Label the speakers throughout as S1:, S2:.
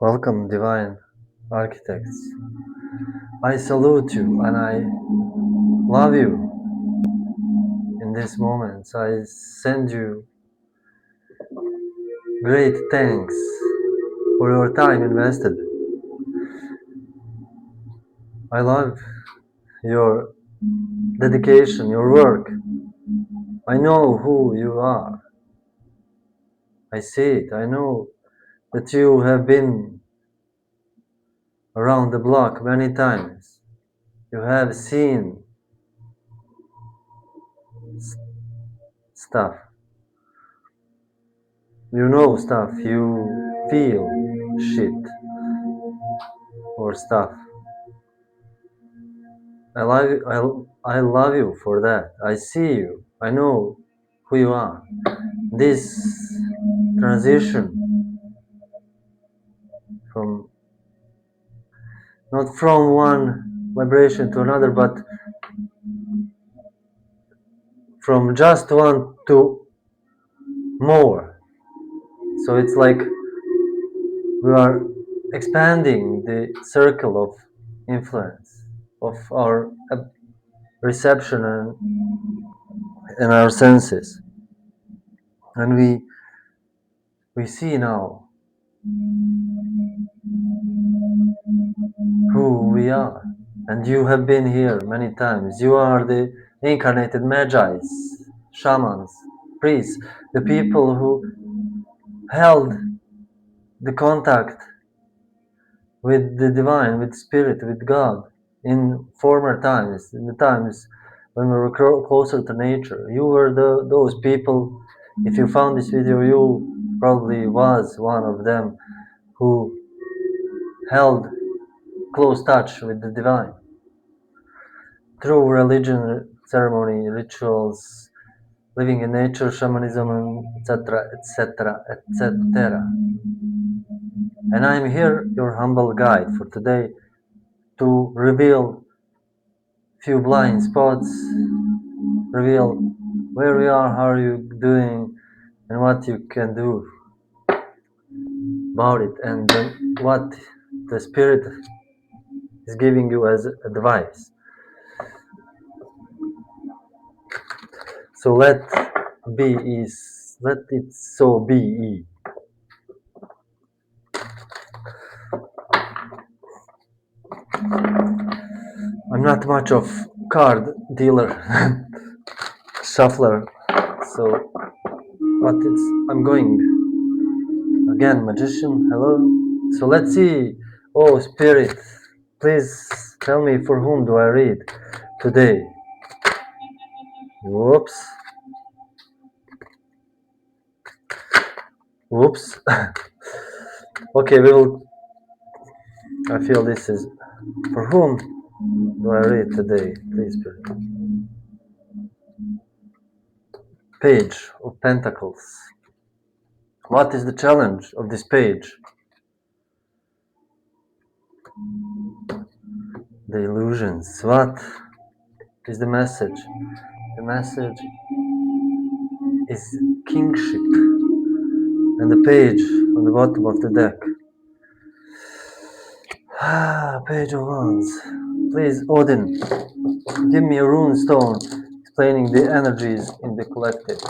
S1: Welcome, divine architects. I salute you and I love you in this moment. I send you great thanks for your time invested. I love your dedication, your work. I know who you are. I see it. I know that you have been around the block many times. You have seen stuff. You know stuff. You feel shit or stuff. I love you for that. I see you. I know who you are. This transition from not from one vibration to another, but from just one to more. So it's like we are expanding the circle of influence of our reception and our senses, and we see now who we are. And you have been here many times. You are the incarnated Magi, Shamans, priests, the people who held the contact with the divine, with spirit, with God in former times, in the times when we were closer to nature. You were those people. If you found this video, you probably was one of them who held close touch with the divine through religion, ceremony, rituals, living in nature, shamanism, etc., etc., etc. And I am here, your humble guide for today, to reveal few blind spots, reveal where we are, how are you doing, and what you can do about it, and what the spirit is giving you as advice. So let it so be. I'm not much of card dealer, shuffler, so but I'm going again. Magician, hello. So let's see. Oh, spirit, please tell me, for whom do I read today? Whoops. Okay, I feel this is, for whom do I read today? Please, spirit. Page of Pentacles. What is the challenge of this page? The illusions. What is the message? The message is kingship. And the page on the bottom of the deck. Page of Wands. Please, Odin, give me a rune stone explaining the energies in the collective.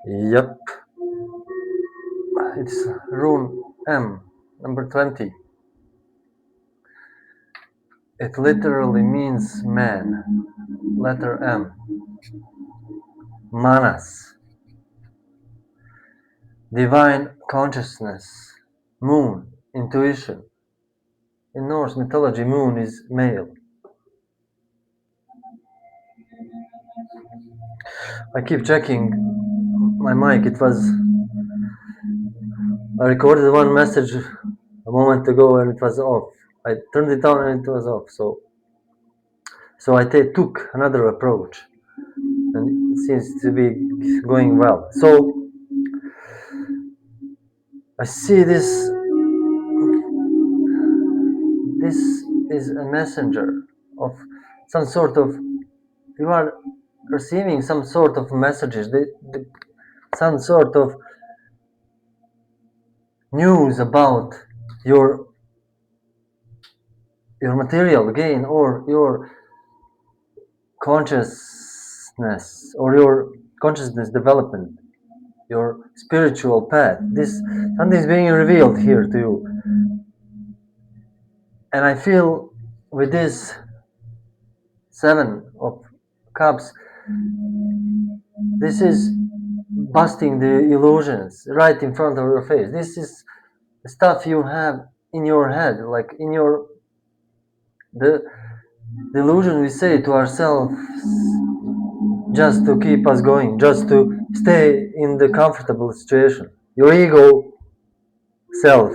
S1: Yep. It's rune M, number 20. It literally means man. Letter M. Manas. Divine consciousness. Moon. Intuition. In Norse mythology, moon is male. I keep checking my mic. I recorded one message a moment ago and it was off. I turned it on and it was off. So I took another approach and it seems to be going well. So I see this is a messenger of some sort of, you are receiving some sort of messages. some sort of news about your material gain or your consciousness or your consciousness development, your spiritual path. This something is being revealed here to you, and I feel with this 7 of Cups, this is busting the illusions right in front of your face. This is stuff you have in your head, like in your the illusion we say to ourselves just to keep us going, just to stay in the comfortable situation. Your ego self,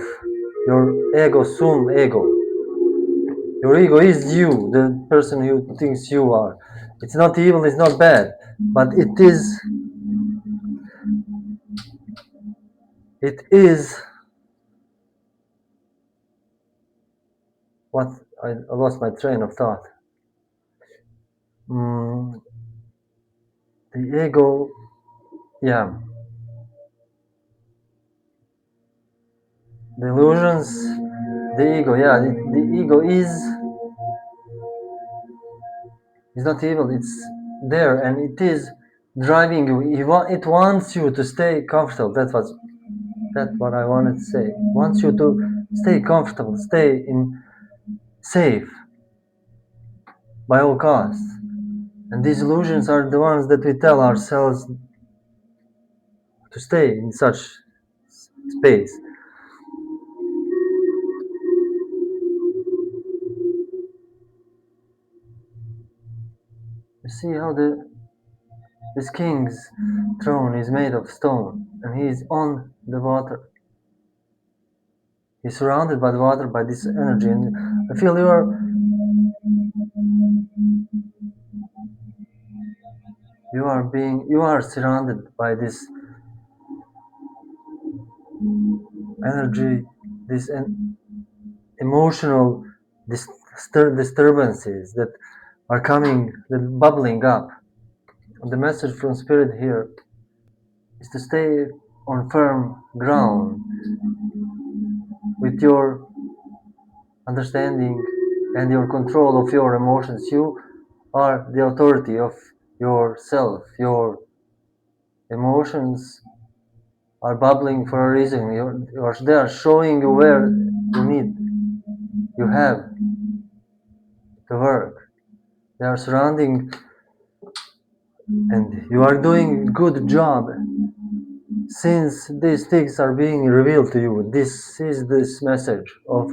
S1: your ego sum ego. Your ego is you, the person who thinks you are. It's not evil, it's not bad, but it is what I lost my train of thought. Mm, the ego, yeah, the illusions, the ego, yeah, the ego is not evil. It's there, and it is driving you. It wants you to stay comfortable. That's what I wanted to say. It wants you to stay comfortable, stay in safe by all costs. And these illusions are the ones that we tell ourselves to stay in such space. You see how this king's throne is made of stone, and he is on the water. He's surrounded by the water, by this energy, and I feel you are surrounded by this energy, this emotional disturbances that are coming, that bubbling up. And the message from Spirit here is to stay on firm ground with your understanding and your control of your emotions. You are the authority of yourself. Your emotions are bubbling for a reason. They are showing you where you have to work. They are surrounding, and you are doing a good job since these things are being revealed to you. This is this message of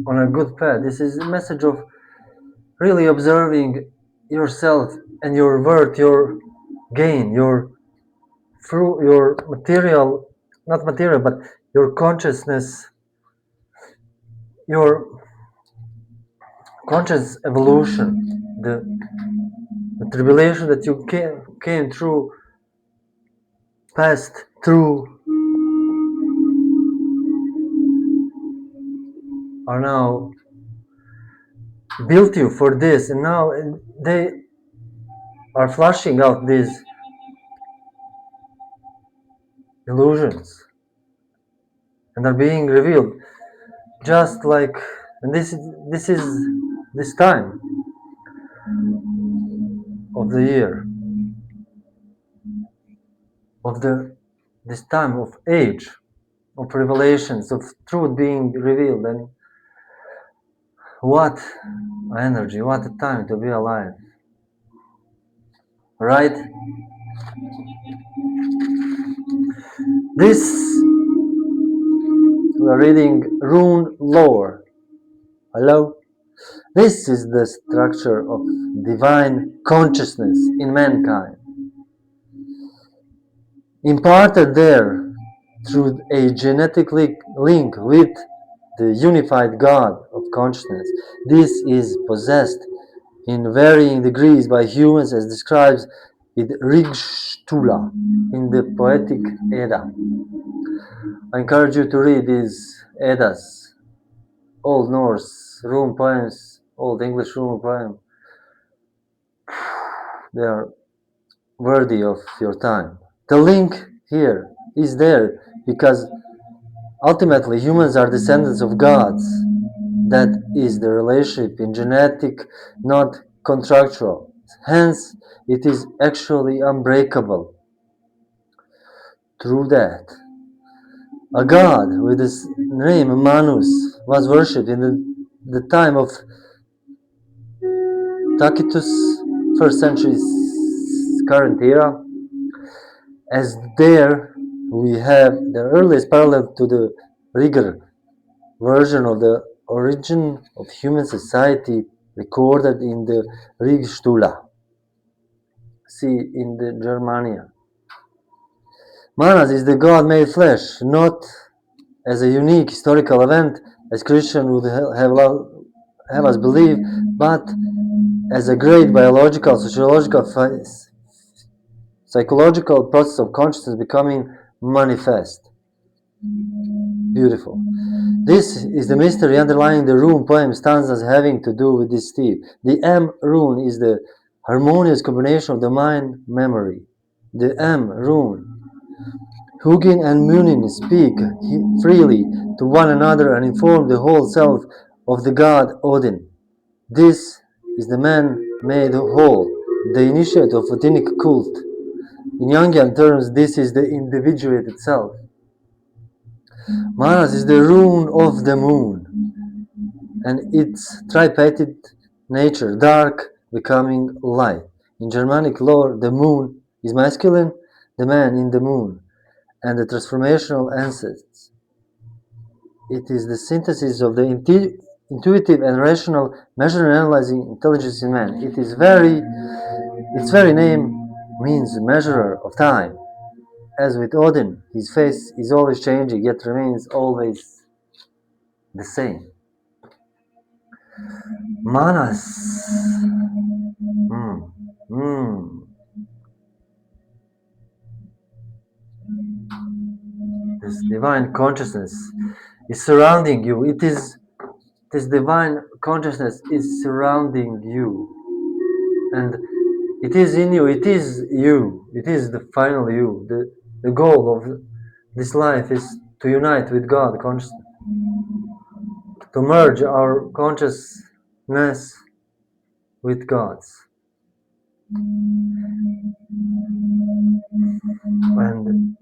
S1: on a good path. This is a message of really observing yourself and your worth, your gain, your through your material, not material, but your consciousness, your conscious evolution, the tribulation that you came through, passed through, are now built you for this, and now they are flushing out these illusions and are being revealed, just like, and this is this time of the year, of this time of age, of revelations, of truth being revealed. And what energy, what a time to be alive, right? This, we are reading rune lore. Hello? This is the structure of divine consciousness in mankind, imparted there through a genetic link with the unified God of consciousness. This is possessed in varying degrees by humans, as described in Rigshtula in the Poetic Edda. I encourage you to read these Eddas, Old Norse rune poems, Old English rune poems. They are worthy of your time. The link here is there because ultimately humans are descendants of gods. That is the relationship in genetic, not contractual. Hence, it is actually unbreakable. Through that, a god with his name Manus was worshipped in the time of Tacitus, first century current era, as there we have the earliest parallel to the rigor version of the origin of human society recorded in the Rigsstula. See in the Germania. Manas is the God made flesh, not as a unique historical event as Christians would have us believe, but as a great biological, sociological, psychological process of consciousness becoming manifest. Beautiful. This is the mystery underlying the rune poem stanzas having to do with this theme. The M rune is the harmonious combination of the mind memory. The M rune. Hugin and Munin speak freely to one another and inform the whole self of the god Odin. This is the man made whole, the initiate of Odinic cult. In Jungian terms, this is the individuated self. Manas is the rune of the moon, and its tripartite nature, dark becoming light. In Germanic lore, the moon is masculine, the man in the moon, and the transformational ancestors. It is the synthesis of the intuitive and rational measuring and analyzing intelligence in man. Its very name means measurer of time. As with Odin, his face is always changing, yet remains always the same. Manas. This divine consciousness is surrounding you. This divine consciousness is surrounding you. And it is in you. It is you. It is the final you. The goal of this life is to unite with God consciousness. To merge our consciousness with God's. And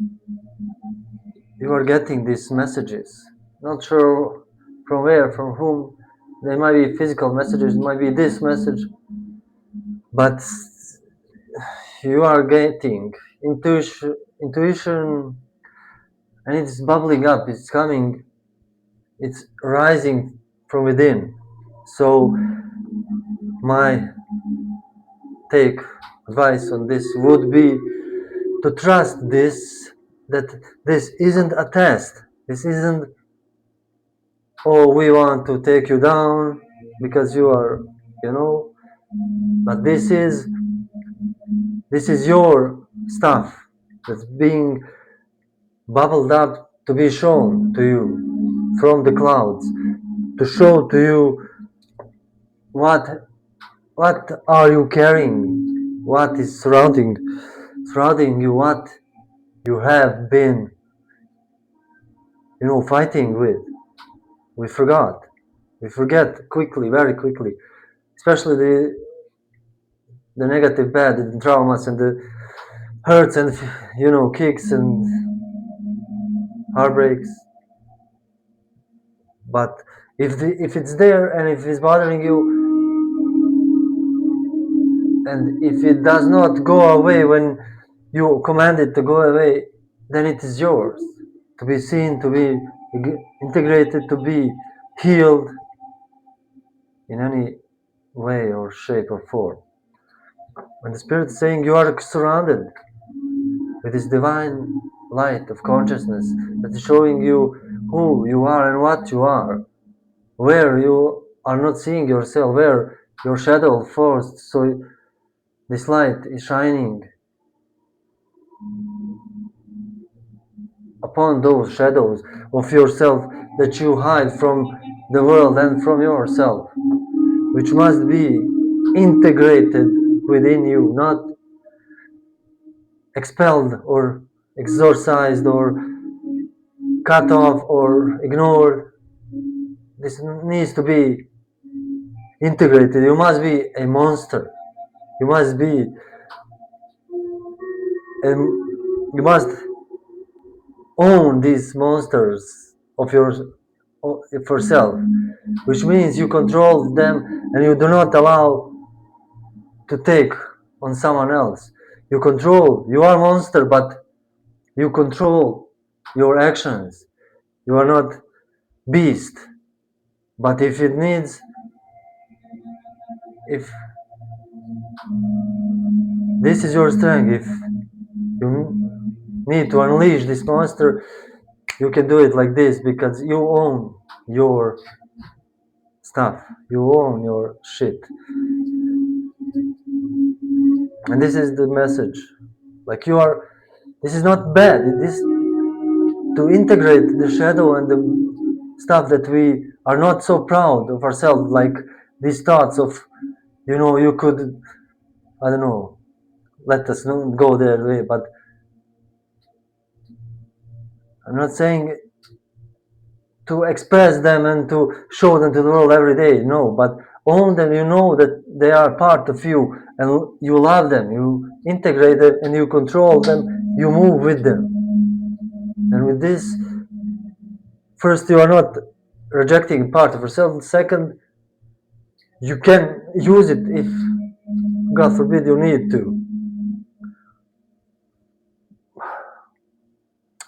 S1: you are getting these messages. Not sure from where, from whom. They might be physical messages, it might be this message. But you are getting intuition, and it's bubbling up, it's coming, it's rising from within. So my advice on this would be to trust this, that this isn't a test. This isn't, oh, we want to take you down because you are, but this is your stuff that's being bubbled up to be shown to you from the clouds, to show to you what are you carrying, what is surrounding you, what you have been fighting with. We forget quickly, very quickly, especially the negative, bad, the traumas and the hurts and kicks and heartbreaks. But if it's there and if it's bothering you, and if it does not go away when you command it to go away, then it is yours to be seen, to be integrated, to be healed in any way or shape or form. When the Spirit is saying you are surrounded with this divine light of consciousness that is showing you who you are and what you are, where you are not seeing yourself, where your shadow falls, so this light is shining upon those shadows of yourself that you hide from the world and from yourself, which must be integrated within you, not expelled or exorcised or cut off or ignored. This needs to be integrated. You must be a monster. You must be you must own these monsters of yourself, which means you control them and you do not allow to take on someone else. You control. You are a monster, but you control your actions. You are not beast. But if it needs, if this is your strength, if you need to unleash this monster, you can do it like this because you own your stuff. You own your shit. And this is the message. Like you are, this is not bad. This to integrate the shadow and the stuff that we are not so proud of ourselves, like these thoughts of, you could, I don't know, let us not go that way, but I'm not saying to express them and to show them to the world every day, no, but own them. You know that they are part of you and you love them, you integrate them and you control them, you move with them. And with this, first, you are not rejecting part of yourself. Second, you can use it if, God forbid, you need to.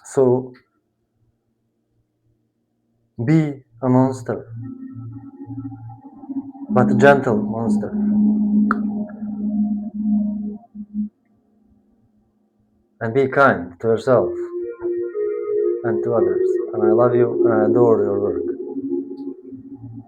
S1: So, be a monster, but a gentle monster. And be kind to yourself and to others. And I love you and I adore your work.